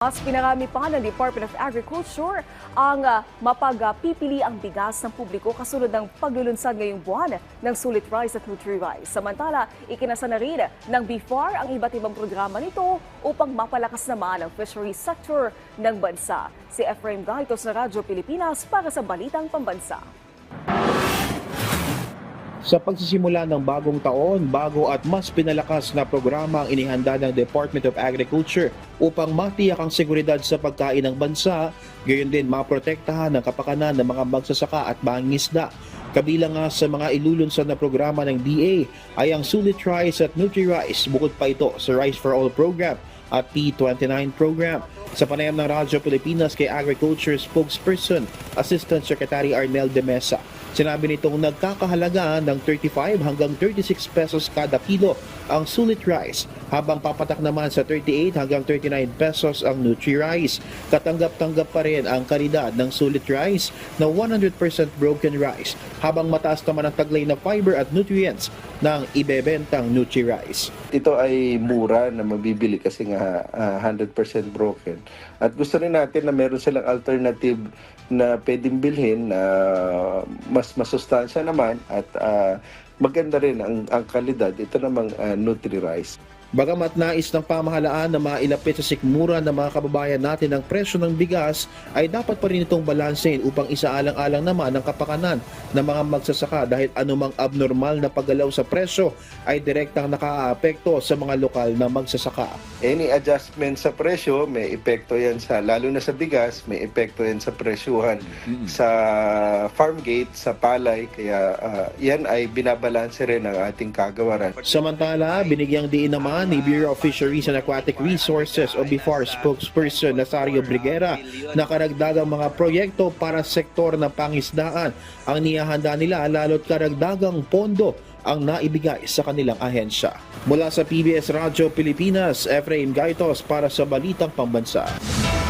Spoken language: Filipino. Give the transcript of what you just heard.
Mas pinarami pa ng Department of Agriculture ang mapagpipili ang bigas ng publiko kasunod ng paglulunsad ngayong buwan ng Sulit Rice at Nutri-Rice. Samantala, ikinasa na rin ng BIFAR ang iba't ibang programa nito upang mapalakas naman ang fisheries sector ng bansa. Si Efraim Gaitos na Radyo Pilipinas para sa Balitang Pambansa. Sa pagsisimula ng bagong taon, bago at mas pinalakas na programa ang inihanda ng Department of Agriculture upang matiyak ang seguridad sa pagkain ng bansa, gayon din maprotektahan ang kapakanan ng mga magsasaka at mangingisda. Kabilang nga sa mga ilulunsad na programa ng DA ay ang Sulit Rice at Nutri-Rice, bukod pa ito sa Rice for All program at P29 program. Sa panayam ng Radyo Pilipinas kay Agriculture Spokesperson, Assistant Secretary Arnel de Mesa, sinabi nitong nagkakahalaga ng 35 hanggang 36 pesos kada kilo ang Sulit Rice, habang papatak naman sa 38 hanggang 39 pesos ang Nutri-Rice. Katanggap-tanggap pa rin ang kalidad ng Sulit Rice na 100% broken rice, habang mataas naman ang taglay na fiber at nutrients ng ibebentang Nutri-Rice. Ito ay mura na mabibili kasi nga 100% broken. At gusto rin natin na meron silang alternative na pwedeng bilhin na mas masustansya naman at maganda rin ang kalidad. Ito namang Nutri-Rice. Bagamat nais ng pamahalaan na mailapit sa sikmura ng mga kababayan natin ang presyo ng bigas, ay dapat pa rin itong balansein upang isaalang-alang naman ang kapakanan ng mga magsasaka dahil anumang abnormal na paggalaw sa presyo ay direktang nakaaapekto sa mga lokal na magsasaka. Any adjustment sa presyo, may epekto yan lalo na sa bigas, may epekto yan sa presyuhan sa farm gate, sa palay, kaya yan ay binabalanse rin ng ating kagawaran. Samantala, binigyang diin naman ni Bureau of Fisheries and Aquatic Resources o BIFAR spokesperson Nazario Briguera na karagdagang mga proyekto para sa sektor ng pangisdaan ang niyahanda nila, lalo't karagdagang pondo ang naibigay sa kanilang ahensya. Mula sa PBS Radyo Pilipinas, Efraim Gaitos para sa Balitang Pambansa.